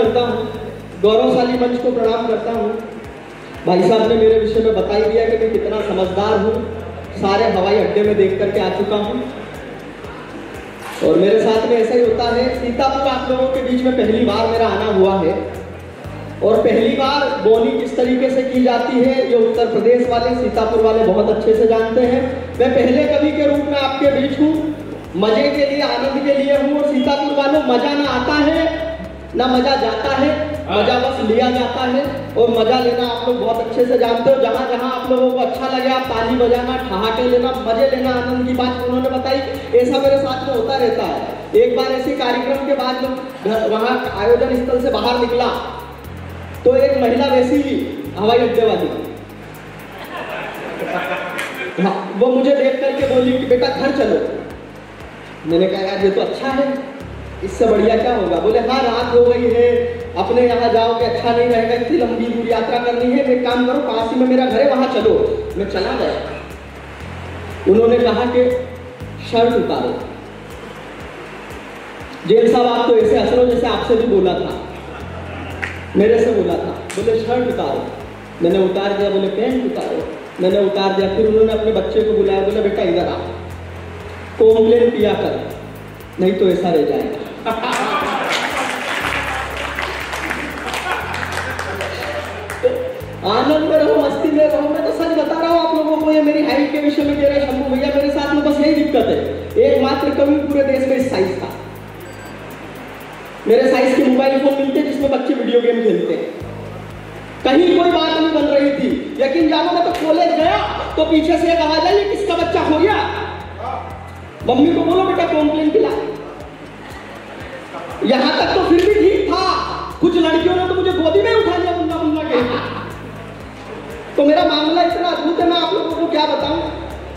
करता हूँ, गौरवशाली मंच को प्रणाम करता हूँ। भाई साहब ने मेरे विषय में बता ही दिया कि मैं कितना समझदार हूँ, सारे हवाई अड्डे में देख करके आ चुका हूँ। और मेरे साथ में ऐसा ही होता है। सीतापुर आप लोगों के बीच में पहली बार मेरा आना हुआ है, और पहली बार बोनी किस तरीके से की जाती है जो उत्तर प्रदेश वाले, सीतापुर वाले बहुत अच्छे से जानते हैं। मैं पहले कवि के रूप में आपके बीच हूँ, मजे के लिए, आनंद के लिए हूँ। और सीतापुर वालों, मजा ना आता है ना मजा जाता है, मजा बस लिया जाता है, और मजा लेना आप लोग बहुत अच्छे से जानते हो। जहाँ जहाँ आप लोगों को अच्छा लगे आप ताली बजाना, ठहाके लेना, मजे लेना, आनंद की बात उन्होंने बताई, ऐसा मेरे साथ में होता रहता है। एक बार ऐसे कार्यक्रम के बाद जब वहाँ आयोजन स्थल से बाहर निकला तो एक महिला वैसी ही हवाई अड्डे वाली, वो मुझे देख करके बोली कि बेटा घर चलो। मैंने कहा यार ये तो अच्छा है, इससे बढ़िया क्या होगा। बोले हाँ रात हो गई है, अपने यहाँ जाओगे अच्छा नहीं रहेगा, इतनी लंबी दूर यात्रा करनी है, एक काम करो पास ही में मेरा घर है वहाँ चलो। मैं चला गया। उन्होंने कहा कि शर्ट उतारो। जेल साहब आप तो ऐसे हंस रहे हो जैसे आपसे भी बोला था, मेरे से बोला था। बोले शर्ट उतारो, मैंने उतार दिया। बोले पैंट उतारो, मैंने उतार दिया। फिर उन्होंने अपने बच्चे को बुलाया, बोले बेटा इधर आ, कॉम्प्लेन पिया कर, नहीं तो ऐसा रह जाएगा। आनंद में रहो, मस्ती में रहो। मैं तो सच बता रहा हूँ आप लोगों को, ये मेरी हाइट के विषय में कह रहे शंभू भैया, मेरे साथ में बस यही दिक्कत है। एकमात्र कवि पूरे देश में इस साइज का, मेरे साइज के मोबाइल फोन मिलते हैं जिसमें बच्चे वीडियो गेम खेलते हैं। कहीं कोई बात नहीं बन रही थी, लेकिन जानो मैं तो कॉलेज गया तो पीछे से एक आवाज आई, किसका बच्चा हो गया, मम्मी को बोलो बेटा कॉम्प्लेन पिला। यहां तक तो फिर भी ठीक था, कुछ लड़कियों ने तो मुझे गोदी में उठा लिया मुन्ना मुन्ना के। तो मेरा मामला इतना अद्भुत है, मैं आप लोगों को क्या बताऊं।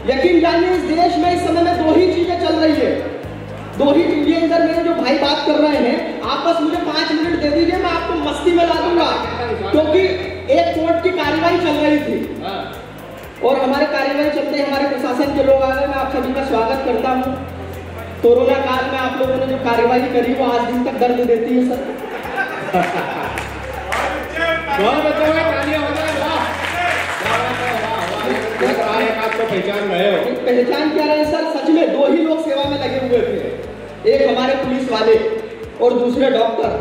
यकीन जानिए इस देश में इस समय में दो ही चीजें चल रही है, दो ही चीजें। इधर मेरे जो भाई बात कर रहे हैं, आप बस मुझे 5 मिनट दे दीजिए, मैं आपको मस्ती में ला दूंगा। क्योंकि एक कोर्ट की कार्रवाई चल रही थी और हमारे कार्यवाही चलते हमारे प्रशासन के लोग आ गए। मैं आप सभी का स्वागत करता हूँ। कोरोना काल में आप लोगों ने जो कार्यवाही करी वो आज दिन तक दर्द देती है सर। पहचान क्या रहे सर, सच में दो ही लोग सेवा में लगे हुए थे, एक हमारे पुलिस वाले और दूसरे डॉक्टर।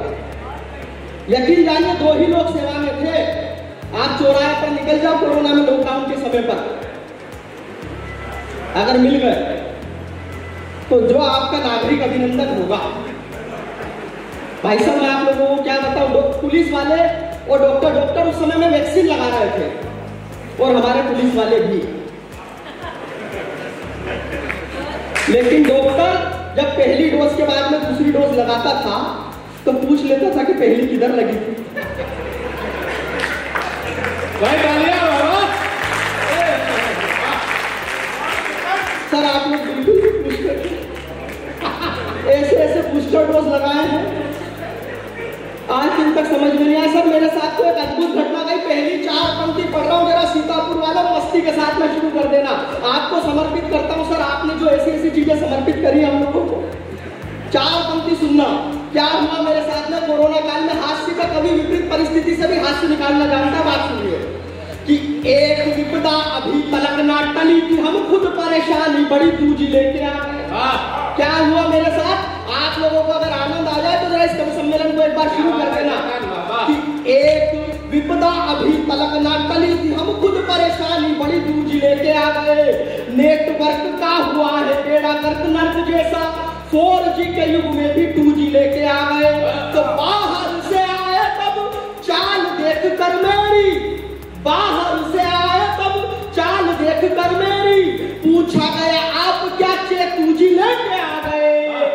यकीन जानिए दो ही लोग सेवा में थे। आप चौराहे पर निकल जाओ कोरोना में लॉकडाउन के समय पर, अगर मिल गए तो जो आपका नागरिक अभिनंदन होगा। भाई साहब मैं आप लोगों को क्या बताऊं, पुलिस वाले और डॉक्टर उस समय में वैक्सीन लगा रहे थे, और हमारे पुलिस वाले भी। लेकिन डॉक्टर जब पहली डोज के बाद में दूसरी डोज लगाता था तो पूछ लेता था कि पहली किधर लगी थी। सर आप लोग बिल्कुल भी पूछ करके ऐसे बूस्टर डोज लगाए हैं, आज दिन तक समझ में नहीं आया। सर मेरे साथ तो एक अद्भुत घटना गई, पहली 4 पंक्ति पढ़ रहा हूँ, जरा सीतापुर वाला मस्ती के साथ में शुरू कर देना। आपको समर्पित करता हूँ सर, आपने जो ऐसी चीजें समर्पित करी हम लोगों को। 4 पंक्ति सुनना। क्या हुआ मेरे साथ में कोरोना काल में, हास्य का कभी विपरीत परिस्थिति से भी हास्य निकालना जानता। बात सुनिए कि एक विपदा अभी तलक ना टली थी, हम खुद परेशानी बड़ी दूजी लेके आ गए। क्या हुआ मेरे साथ, आप लोगों को अगर आनंद आ जाए तो जरा इस कवि सम्मेलन को एक बार शुरू कर देना कि एक विपदा अभी तलक ना टली थी, हम खुद परेशानी बड़ी दूजी लेके आ गए। नेटवर्क का हुआ है बेड़ा गर्क नर्क जैसा, 4G के युग में भी 2G लेके आ गए। तो बाहर से आए तब चाल देख कर मेरी, बाहर से आए तब चाल देख कर मेरी, पूछा गया आप क्या चेतूजी लेके आ गए।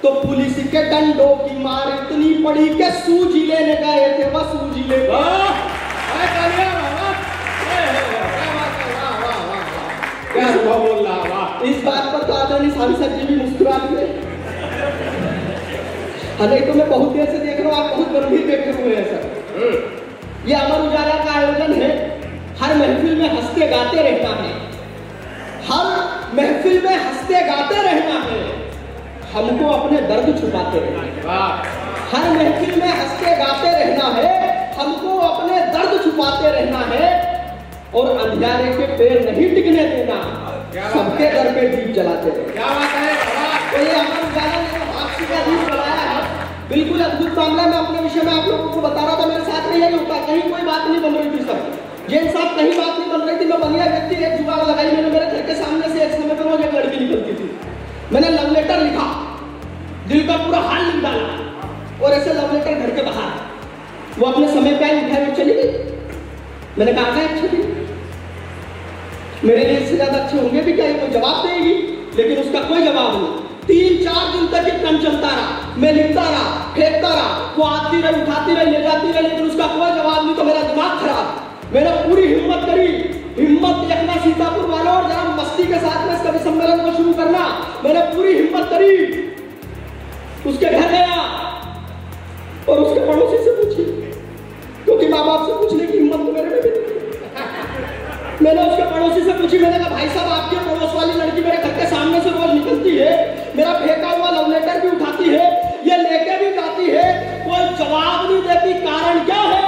तो पुलिस के डंडों की मार इतनी पड़ी कि सूजी लेने गए थे, बस सूजी ले। इस बात पर तो आदरणीय सांसद जी भी मुस्कुरा दिए। नहीं तो मैं बहुत देर से देख रहा हूँ आप बहुत गंभीर बैठे हुए हैं सर। ये अमर उजाला का आयोजन है, हर महफिल में हंसते गाते रहना है, हर महफिल में हंसते गाते रहना है, हमको अपने दर्द छुपाते रहना है। हर महफिल में हंसते गाते रहना है, हमको अपने दर्द छुपाते रहना है और अंधियारे के पेड़ नहीं टिकने देना, सबके घर पे दीप जलाते रहना। क्या बात है? तो ये अमर उजाला ने आपसी का दीप जलाया है। बिल्कुल अद्भुत मामला। मैं अपने विषय में आप लोगों को बता रहा था, मेरे साथ में यही होता, कहीं कोई बात नहीं बन रही थी सब जैन साहब, कहीं बात नहीं बन रही थी। मैं बढ़िया व्यक्ति एक जुगाड़ लगाई मैंने, मेरे घर के सामने से एक समय पर रोज एक लड़की निकलती थी। मैंने लव लेटर लिखा, दिल का पूरा हाल लिख डाला और ऐसे लव लेटर घर के बाहर। वो अपने समय पे आई, उठाई, वो चली गई। मैंने कहा था अच्छे दिन मेरे लिए इससे ज्यादा अच्छे होंगे भी क्या, ये कोई जवाब देगी? लेकिन उसका कोई जवाब नहीं। 3-4 दिन तक ये क्रम चलता रहा, मैं लिखता रहा, फेंकता रहा, वो आती रही, उठाती रही, ले जाती रही, लेकिन उसका कोई जवाब नहीं। तो मेरा दिमाग खराब, मैंने पूरी हिम्मत करी। हिम्मत देखना सीतापुर वालों, और जरा मस्ती के साथ में इस कवि सम्मेलन को शुरू करना। मैंने पूरी हिम्मत करी, उसके घर गया और उसके पड़ोसी से पूछी, क्योंकि माँ बाप से पूछने की हिम्मत तो मेरे में भी नहीं। मैंने उसके पड़ोसी से पूछी, मैंने कहा भाई साहब आपके पड़ोस वाली लड़की मेरे घर के सामने से रोज निकलती है, मेरा फेंका हुआ लव लेटर भी उठाती है, ये लेके भी जाती है, कोई जवाब नहीं देती, कारण क्या है?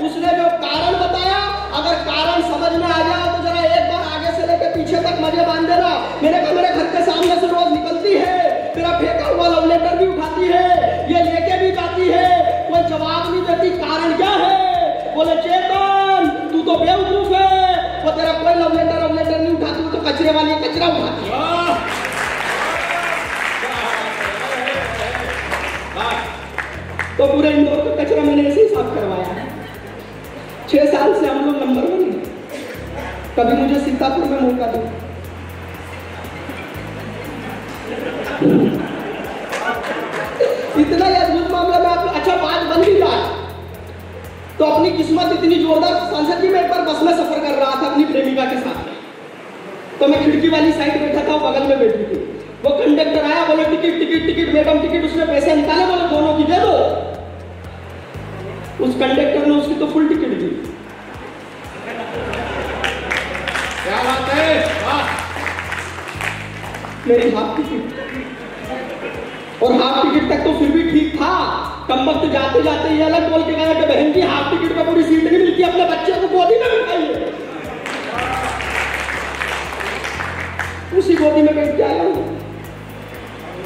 उसने जो कारण बताया, अगर कारण समझ में आ गया तो जरा एक बार आगे से लेकर पीछे तक मजे बांध देना। मैंने कहा मेरे घर के सामने से रोज निकलती है, मेरा फेंका हुआ लव लेटर भी उठाती है, ये लेके भी जाती है, कोई जवाब नहीं देती, कारण क्या है? बोले चेतन तू तो बेवकूफ है, वो तेरा कोई लव लेटर नहीं उठाती, वो तो कचरे वाली कचरा उठाती है। तो पूरे इंदौर का कचरा मैंने ऐसे ही साफ करवाया। 6 साल से हम लोग नंबर 1 हैं। कभी मुझे सीतापुर में मौका दो। इतना ही अद्भुत मामला में आप। अच्छा बात बन भी बात तो अपनी किस्मत इतनी जोरदार। सांसद जी मैं एक बार बस में सफर कर रहा था अपनी प्रेमिका के साथ, तो मैं खिड़की वाली साइड बैठा था, बगल में बैठी थी। वो कंडक्टर आया, बोले ticket ticket ticket madam ticket. उसने पैसे निकाले, बोले दोनों की दे दो। उस कंडक्टर ने उसकी तो फुल टिकट दी। क्या बात है? मेरी हाफ टिकट, और हाफ टिकट तक तो फिर भी ठीक था। कम वक्त जाते जाते ये अलग बोल के गया कि बहन जी हाफ टिकट पे पूरी सीट नहीं मिलती, अपने बच्चे को गोदी में बिठाइए। उसी गोदी में बैठ के आया हूं।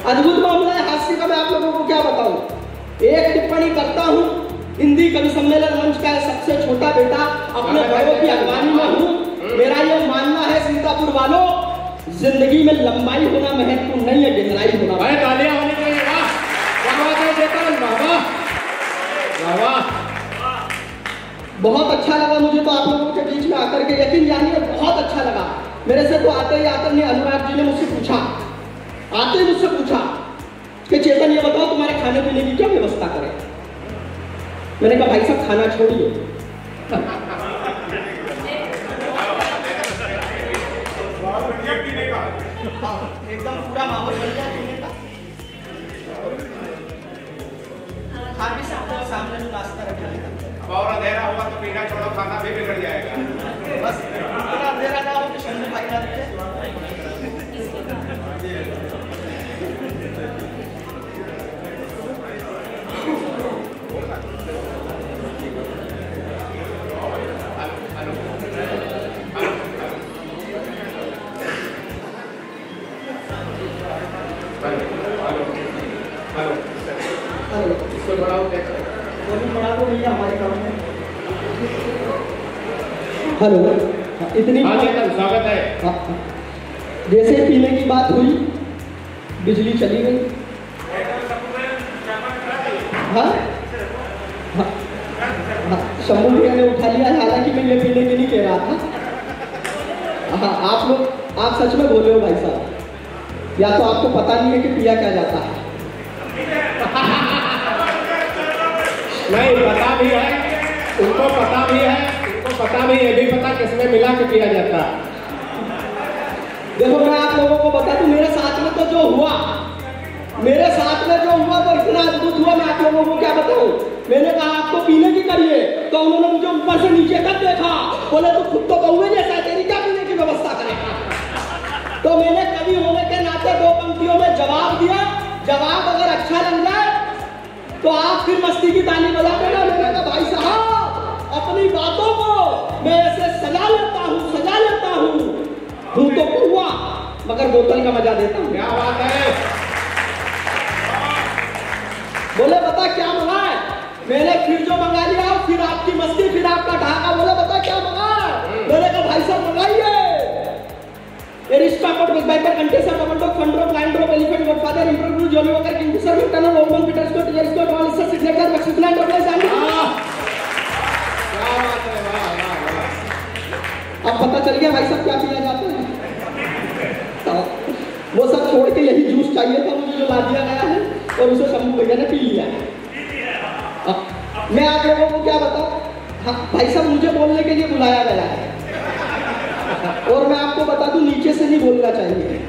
अद्भुत मामला है हास्य का। मैं आप लोगों को क्या बताऊं, एक टिप्पणी करता हूं। हिंदी कवि सम्मेलन मंच का सबसे छोटा बेटा, अपने बड़ों की अगवानी में हूं। मेरा यह मानना है सीतापुर वालों, जिंदगी में लंबाई होना महत्वपूर्ण नहीं है, गहराई होना। भाई तालियां होनी चाहिए। वाह क्या बात है चेतन, वाह वाह। बहुत अच्छा लगा मुझे तो आप लोगों के बीच में आकर के, यकीन जानिए बहुत अच्छा लगा। मेरे से तो आते ही आकर अनुराग जी ने मुझसे पूछा, आते ही मुझसे पूछा कि चेतन ये बताओ तुम्हारे खाने पीने की क्या व्यवस्था करें। मैंने कहा भाई साहब खाना छोड़िए, एकदम पूरा माहौल बन गया पीने का। खा भी सकते हो, सामने जो नाश्ता रखा है। और अंधेरा होगा तो पीना छोड़ो, खाना भी बिगड़ जाएगा। बस इतना अंधेरा ना हो कि शंभू भाई ना दिखे। इसको बढ़ाओ, बढ़ा दो भैया हमारे काम में। हेलो, इतनी स्वागत है। जैसे पीने की बात हुई, बिजली चली गई। हाँ हाँ हाँ, शंभू भैया ने उठा लिया, हालांकि मैं ये पीने की नहीं कह रहा था। हाँ आप लोग, आप सच में बोले हो भाई साहब, या तो आपको पता नहीं है कि पिया क्या जाता है। नहीं पता भी है, उनको पता भी है, उनको पता भी है, भी पता किसमें मिला के पिया जाता। देखो मैं आप लोगों को बता दूं, मेरे साथ में तो जो हुआ, मेरे साथ में जो हुआ वो इतना अद्भुत हुआ। मैं आप लोगों को क्या बताऊं। मैंने कहा आपको पीने की करिए, तो उन्होंने मुझे ऊपर से नीचे तक देखा, बोले तो खुद तो कौवे जैसा, तेरी क्या पीने की व्यवस्था करेगा। तो मैंने कवि होने के नाते 2 पंक्तियों में जवाब दिया। जवाब अगर अच्छा लग जाए तो आप फिर मस्ती की ताली बजा देना। मैंने कहा भाई साहब अपनी बातों को मैं ऐसे सजा लेता हूँ हूँ तो हुआ मगर बोतल का मजा देता हूँ। क्या बात है। बोले बता क्या मंगा है। मैंने फिर जो मंगा लिया, फिर आपकी मस्ती, फिर आपका ढाका। बोले बता क्या मंगा है। मैंने कहा भाई साहब मंगाइए एरिस्टा कोड विद वाइपर कंटेसर डबल डॉग फंड्रो blind drop Elephant Godfather interview Johnnie Walker Kingfisher McDonald ओवन पीटर्स को टिगर स्कॉट ऑल इससे सिग्नेचर मैक्सिमम डबल एंड क्या बात है। वाह वाह वाह। अब पता चल गया भाई साहब क्या पिया जाता है। वो सब छोड़ के यही जूस चाहिए था मुझे जो ला दिया गया है और उसे शंभू भैया ने पी लिया। मैं आप लोगों को क्या बताऊं। हाँ भाई साहब मुझे बोलने के लिए बुलाया गया है और मैं आपको बता दूं नीचे से नहीं बोलना चाहिए।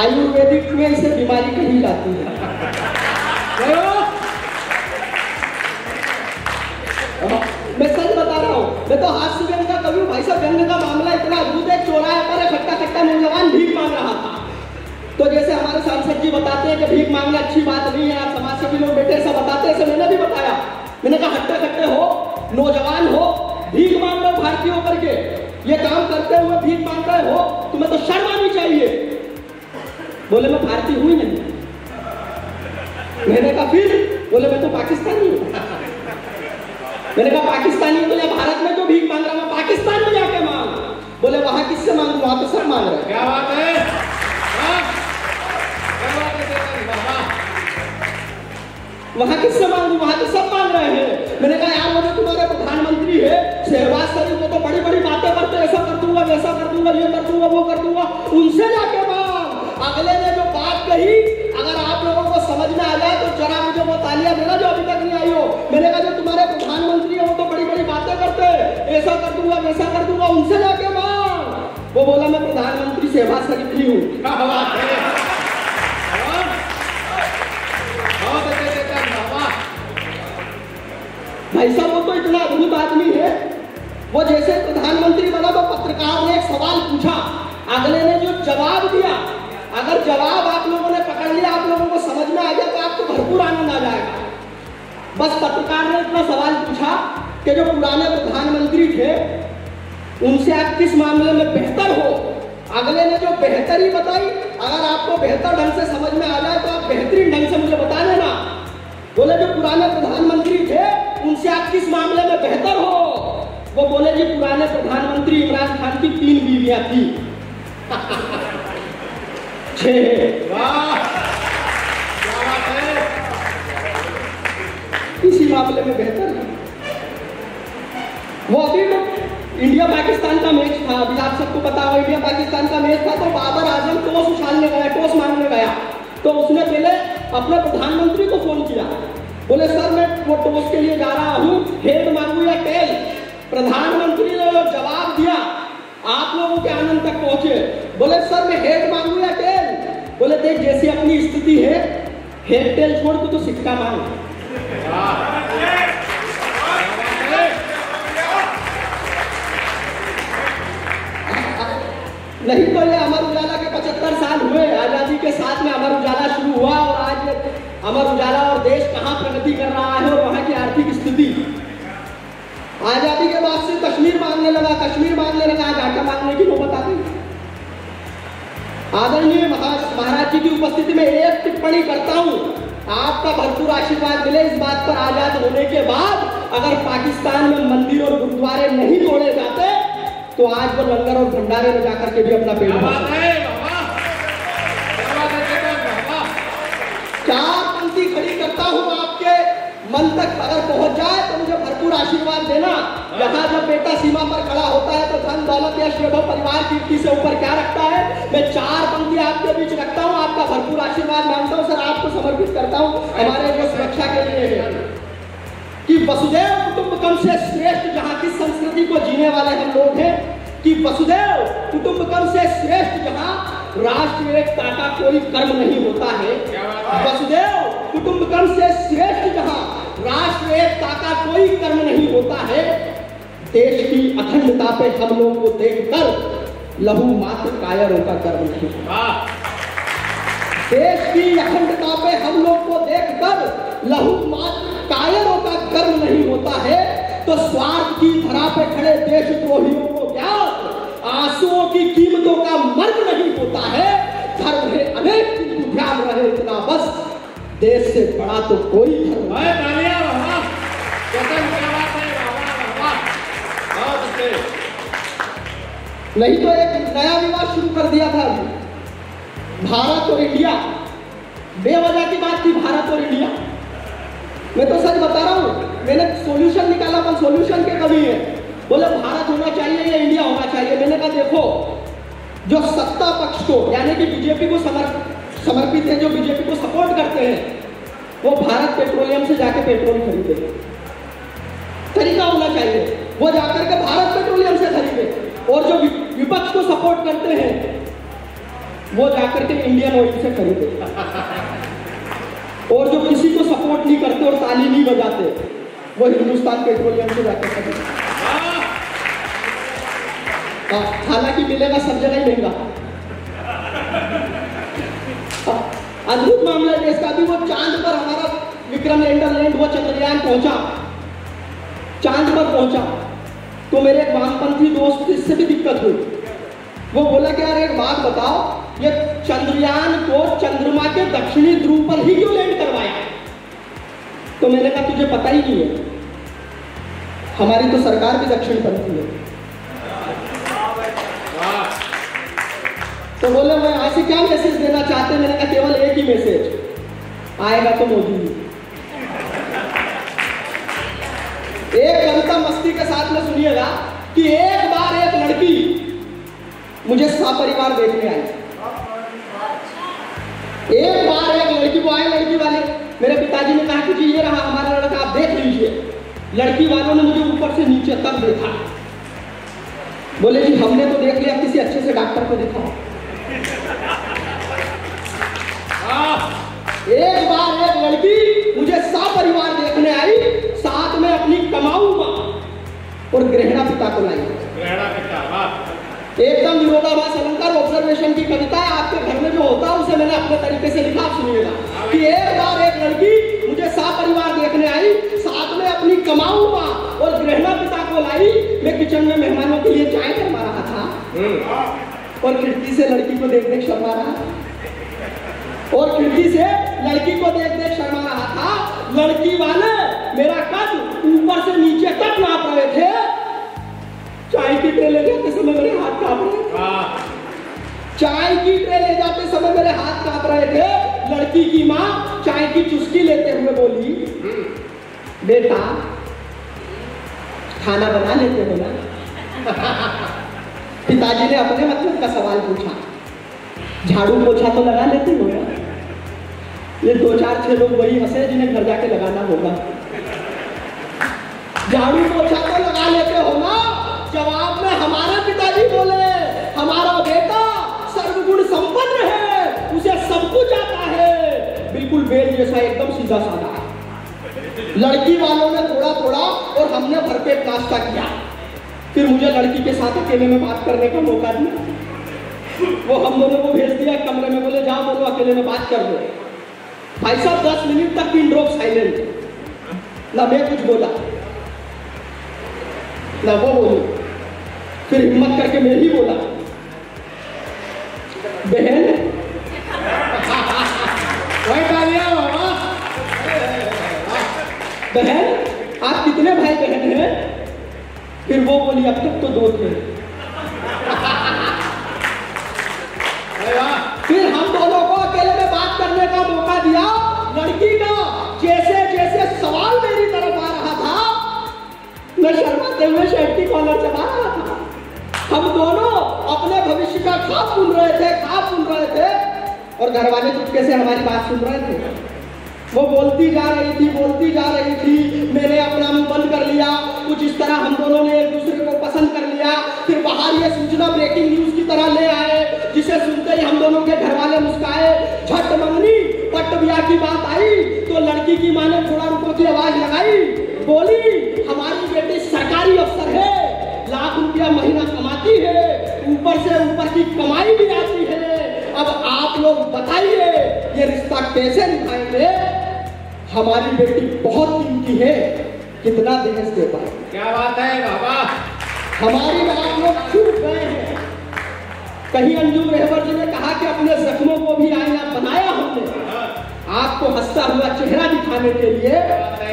आयुर्वेदिक में इसे बीमारी कही जाती है। मैं सच बता रहा हूँ। मैं तो हास्य व्यंग का कवि हूँ भाई साहब। व्यंग का मामला इतना अद्भुत है। चौराहे पर खट्टा खट्टा नौजवान भीख मांग रहा था। तो जैसे हमारे सांसद जी बताते हैं कि भीख मांगना अच्छी बात नहीं है, आप समाज सेवी लोग बेटे ऐसा बताते हैं, ऐसे मैंने भी बताया। मैंने कहा हट्टे खट्टे हो, नौजवान हो, भीख मांग रहे हो भारतीय होकर के, ये काम करते हुए भीख मांग रहे हो, तुम्हें तो शर्म आनी चाहिए। बोले मैं भारतीय हूं ही नहीं। मैंने कहा फिर। बोले मैं तो पाकिस्तानी हूं। मैंने कहा पाकिस्तानी तो या भारत में जो भीख मांग रहा, मैं पाकिस्तान में जाके मांग। बोले वहां किससे मांगू, वहां तो सब मांग रहे। क्या बात है। वहां किससे मांगू, वहां तो सब मांग रहे हैं। मैंने कहा यार वो जो तुम्हारे प्रधानमंत्री है शहबाज शरीफ, वो तो बड़ी बड़ी बातें करते, ऐसा कर दूंगा, वैसा कर दूंगा, ये कर दूंगा, वो कर दूंगा, उनसे जाके मांग। अगले ने जो बात कही अगर आप लोगों को समझ में आ जाए तो जरा मुझे वो तालियां देना जो अभी तक नहीं आई हो। मैंने कहा जो तुम्हारे प्रधानमंत्री है वो तो बड़ी बड़ी बातें करते, ऐसा कर दूंगा, वैसा कर दूंगा, उनसे जाके मांग। वो बोला मैं प्रधानमंत्री शहबाज शरीफ ही हूँ। भाई साहब वो तो इतना अद्भुत आदमी है। वो जैसे प्रधानमंत्री बना तो पत्रकार ने एक सवाल पूछा, अगले ने जो जवाब दिया, अगर जवाब आप लोगों ने पकड़ लिया, आप लोगों को समझ में आ गया तो आपको भरपूर आनंद आ जाएगा। बस पत्रकार ने इतना सवाल पूछा कि जो पुराने प्रधानमंत्री थे उनसे आप किस मामले में बेहतर हो। अगले ने जो बेहतरी बताई, अगर आपको बेहतर ढंग से समझ में आ जाए तो आप बेहतरीन ढंग से मुझे बता देना। बोले जो पुराने प्रधानमंत्री थे उनसे आप किस मामले में बेहतर हो। वो बोले जी पुराने प्रधानमंत्री इमरान खान की 3 बीवियां थी। 6। वाह क्या बात है। इसी मामले में बेहतर है। वो अभी इंडिया पाकिस्तान का मैच था, अभी आप सबको पता हो इंडिया पाकिस्तान का मैच था, तो बाबर आजम टॉस उछालने गया, टॉस मांगने गया, तो उसने पहले अपने प्रधानमंत्री को फोन किया। बोले सर मैं वो टॉस के लिए जा रहा हूँ, हेड मांगू या टेल। प्रधानमंत्री ने जवाब दिया, आप लोगों के आनंद तक पहुंचे। बोले सर मैं हेड मांगू या टेल। बोले देख जैसी अपनी स्थिति है, हेड टेल छोड़ तो सिक्का मांग। नहीं तो ये अमर उजाला के 75 साल हुए, आजादी के साथ में अमर उजाला शुरू हुआ और आज अमर उजाला और देश कहां प्रगति कर रहा है और वहां की आर्थिक स्थिति। आजादी के बाद से कश्मीर मांगने लगा, कश्मीर मांगने लगा, आज आटा मांगने की नौबत आ गई। आदरणीय महाराज जी की उपस्थिति में एक टिप्पणी करता हूं, आपका भरपूर आशीर्वाद मिले इस बात पर, आजाद होने के बाद अगर पाकिस्तान में मंदिर और गुरुद्वारे नहीं तोड़े जाते तो आज वो लंगर और भंडारे में जाकर के भी अपना पेट भर सकते। चार पंक्ति खड़ी करता हूं आपके मन तक अगर पहुंच जाए तो मुझे भरपूर आशीर्वाद देना। यहाँ जब बेटा सीमा पर खड़ा होता है तो धन दौलत या वैभव परिवार कीर्ति से ऊपर क्या रखता है। मैं चार पंक्ति आपके बीच रखता हूँ, आपका भरपूर आशीर्वाद मांगता हूँ सर, आपको समर्पित करता हूँ हमारे जो सुरक्षा के लिए है कि वसुधैव कुटुंबकम से श्रेष्ठ, जहाँ की संस्कृति को जीने वाले हम लोग हैं, कि वसुधैव कुटुंबकम से श्रेष्ठ जहाँ राष्ट्र एकता का कोई कर्म नहीं होता है। वसुधैव कुटुंबकम से श्रेष्ठ जहाँ राष्ट्र एकता का कोई कर्म नहीं होता है। देश की अखंडता पे हम लोग को देखकर लहू मात्र कायरों का कर्म नहीं। देश की अखंडता पे हम लोग को देखकर लहू मात्र कायरों का कर्म नहीं होता है, तो स्वार्थ की धरा पे खड़े देशद्रोहियों को क्या आंसुओं की कीमतों का मर्म नहीं होता है। धर्म है अनेक किंतु ध्यान रहे इतना बस, देश से बड़ा तो कोई धर्म नहीं। नहीं तो एक नया विवाद शुरू कर दिया था अभी, भारत और इंडिया। बेवजह की बात थी भारत और इंडिया। मैं तो सच बता रहा हूं, मैंने सॉल्यूशन निकाला, पर सॉल्यूशन के कभी है। बोले भारत होना चाहिए या इंडिया होना चाहिए। मैंने कहा देखो, जो सत्ता पक्ष को यानी कि बीजेपी को समर्पित है, जो बीजेपी को सपोर्ट करते हैं, वो भारत पेट्रोलियम से जाके पेट्रोल खरीदे। तरीका होना चाहिए वो जाकर के भारत पेट्रोलियम से खरीदे, और जो विपक्ष को सपोर्ट करते हैं वो जाकर के इंडियन ऑयल से खरीदे, और जो किसी को सपोर्ट नहीं करते और ताली नहीं बजाते वो हिंदुस्तान पेट्रोलियम से जाकर खरीदे। हालांकि मिलेगा सब जगह ही महंगा। अद्भुत मामला देश का भी। वो चांद पर हमारा विक्रम लैंड वो चंद्रयान पहुंचा, चांद पर पहुंचा, तो मेरे एक वामपंथी दोस्त इससे भी दिक्कत हुई। वो बोला कि यार एक बात बताओ, ये चंद्रयान को चंद्रमा के दक्षिणी ध्रुव पर ही क्यों लैंड करवाया? तो मैंने कहा तुझे पता ही नहीं है, हमारी तो सरकार भी दक्षिणपंथी है। तो बोले मैं यहाँ से क्या मैसेज देना चाहते हैं? मैंने कहा केवल एक ही मैसेज आएगा तो मोदी। एक कविता मस्ती के साथ में सुनिएगा कि एक बार एक लड़की मुझे सपरिवार देखने आई। एक बार एक लड़की को आई, लड़की वाले मेरे पिताजी ने कहा कि जी ये रहा हमारा लड़का, आप देख लीजिए। लड़की वालों ने मुझे ऊपर से नीचे तक देखा। बोले जी हमने तो देख लिया, किसी अच्छे से डॉक्टर को दिखाओ। एक बार एक लड़की मुझे सपरिवार देखने आई, साथ में अपनी कमाऊ मां और गृहणा पिता को लाई। एकदम विरोधाभास अलंकार ऑब्जर्वेशन की कविता है। आपके घर में जो होता है उसे मैंने अपने तरीके से लिखा, सुनिएगा कि एक बार एक लड़की मुझे सपरिवार देखने आई, साथ में अपनी कमाऊ मां और गृहणा पिता को लाई। मैं किचन में मेहमानों के लिए चाय बनवा रहा था और खिड़की से लड़की को देख देख शर्मा रहा था, और खिड़की से लड़की को देख देख शर्मा रहा था। लड़की वाले मेरा कद ऊपर से नीचे तक नाप रहे थे। चाय की ट्रे ले जाते समय मेरे हाथ कांप रहे थे। चाय की ट्रे ले जाते समय मेरे हाथ कांप रहे थे। लड़की की माँ चाय की चुस्की लेते हुए बोली, बेटा खाना बना लेते हो ना? पिताजी ने अपने मतलब का सवाल पूछा। झाड़ू पोछा तो लगा लेते हो ना? ये 2-4-6 लोग वही हंसे जिन्हें घर जाके लगाना होगा। झाड़ू पोछा तो लगा लेते हो ना? जवाब में हमारे पिताजी बोले, हमारा बेटा सर्वगुण संपन्न है, उसे सब कुछ आता है, बिल्कुल बेल जैसा एकदम सीधा साधा है। लड़की वालों ने थोड़ा थोड़ा और हमने भरपेट नाश्ता किया। फिर मुझे लड़की के साथ अकेले में बात करने का मौका दिया। वो हम दोनों को भेज दिया कमरे में, बोले जाओ दोनों अकेले में बात कर लो। भाई साहब 10 मिनट तक पिन ड्रॉप साइलेंट, ना मैं कुछ बोला ना वो बोली। फिर हिम्मत करके मैं ही बोला, बहन बहन आप कितने भाई बहन हैं? फिर वो बोली अब तक तो 2 थे। फिर हम दोनों को अकेले में बात करने का मौका दिया। लड़की का जैसे जैसे सवाल मेरी तरफ आ रहा था, मैं शर्माते हुए शर्ट की कॉलर चला रहा था। हम दोनों अपने भविष्य का ख्वाब सुन रहे थे और घर वाले चुपके से हमारी बात सुन रहे थे। वो बोलती जा रही थी। मैंने अपना मुंह बंद कर लिया। कुछ इस तरह हम दोनों ने एक दूसरे को पसंद कर लिया। फिर बाहर ये सूचना ब्रेकिंग न्यूज की तरह ले आए, जिसे सुनते ही हम दोनों के घर वाले मुस्काए। झट मंगनी पट्ट ब्याह की बात आई तो लड़की की माँ ने थोड़ा रुपयों की आवाज लगाई, बोली हमारी बेटी सरकारी अफसर है, लाख रुपया महीना कमाती है, ऊपर से ऊपर की कमाई भी आती है। अब आप लोग बताइए ये रिश्ता कैसे निभाएंगे? हमारी बेटी बहुत कीमती है, कितना दहेज दे पाए। क्या बात है बाबा। हमारी बात लोग चूक गए हैं। कहीं अंजुम रहबर जी ने कहा कि अपने जख्मों को भी आईना बनाया हमने, आपको हंसता हुआ चेहरा दिखाने के लिए।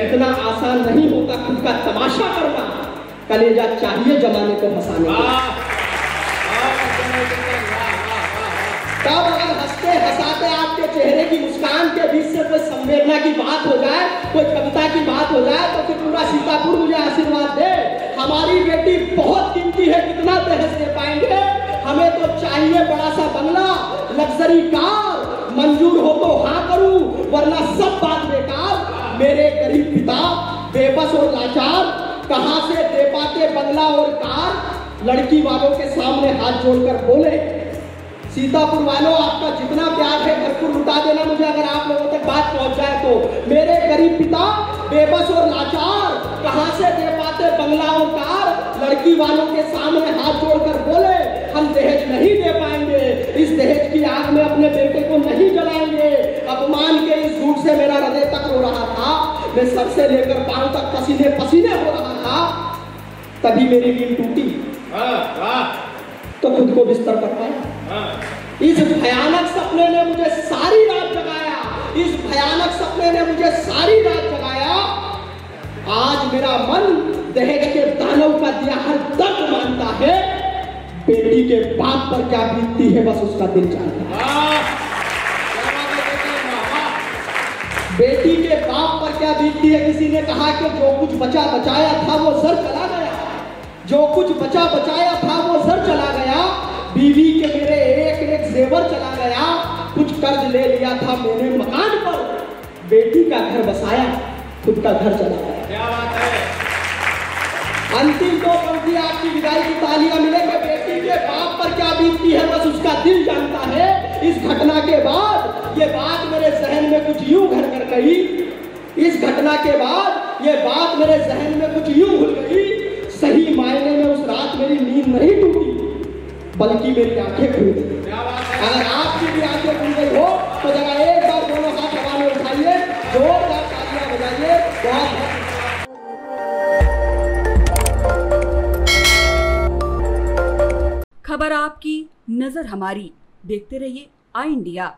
इतना आसान नहीं होता खुद का तमाशा करना, कलेजा चाहिए जमाने को हंसाने को। तब अगर हंसते हंसाते आपके चेहरे की मुस्कान के बीच से कोई संवेदना की बात हो जाए, कोई कविता की बात हो जाए, तो फिर पूरा सीतापुर मुझे आशीर्वाद दे। हमारी बेटी बहुत कीमती है, कितना दहेज दे पाएंगे। हमें तो चाहिए बड़ा सा बंगला, लग्जरी कार, मंजूर हो तो हाँ करूं, वरना सब बात बेकार। मेरे गरीब पिता बेबस और लाचार, कहां से दे पाते बंगला और कार। लड़की वालों के सामने हाथ जोड़कर बोले, सीतापुर वालों आपका जितना प्यार है भरपूर लुटा देना मुझे, अगर आप लोगों तक बात पहुंच जाए तो। मेरे गरीब पिता बेबस और लाचार, कहां से दे पाते बंगला और कार। लड़की वालों के सामने हाथ जोड़कर बोले, हम दहेज नहीं दे पाएंगे, इस दहेज की आग में अपने बेटे को नहीं जलाएंगे। अपमान के इस झूठ से मेरा हृदय तक रो रहा था, मैं सर से लेकर पांव तक पसीने पसीने हो रहा था। तभी मेरी नींद टूटी तो खुद को बिस्तर पर पाया। इस भयानक सपने ने मुझे सारी रात जगाया, इस भयानक सपने ने मुझे सारी रात जगाया। आज मेरा मन दहेज के दानव का दिया हर दर्द मानता है। बेटी के बाप पर क्या बीतती है बस उसका दिल जानता है। बेटी के बाप पर क्या बीतती है। किसी ने कहा कि जो कुछ बचा बचाया था वो सर चला गया, जो कुछ बचा बचाया था वो सर चला गया। बीवी के मेरे एक एक जेवर चला गया, कुछ कर्ज ले लिया था मैंने मकान पर। बेटी का घर बसाया, खुद का घर चला गया। क्या बात है। अंतिम दो पंक्ति आपकी विदाई की तालियां मिलेंगे। बेटी के बाप पर क्या बीतती है बस उसका दिल जानता है। इस घटना के बाद ये बात मेरे जहन में कुछ यूं घर कर गई। इस घटना के बाद ये बात मेरे जहन में कुछ यूं घुल गई। सही मायने में उस रात मेरी नींद नहीं टूटी, बल्कि मेरी आंखें खुल गई। अगर आपकी भी आंखें खुल गई हो तो जरा एक बार दोनों हाथ हवा में उठाइए, जोरदार तालियां बजाइए। बहुत खबर आपकी, नजर हमारी। देखते रहिए आई इंडिया।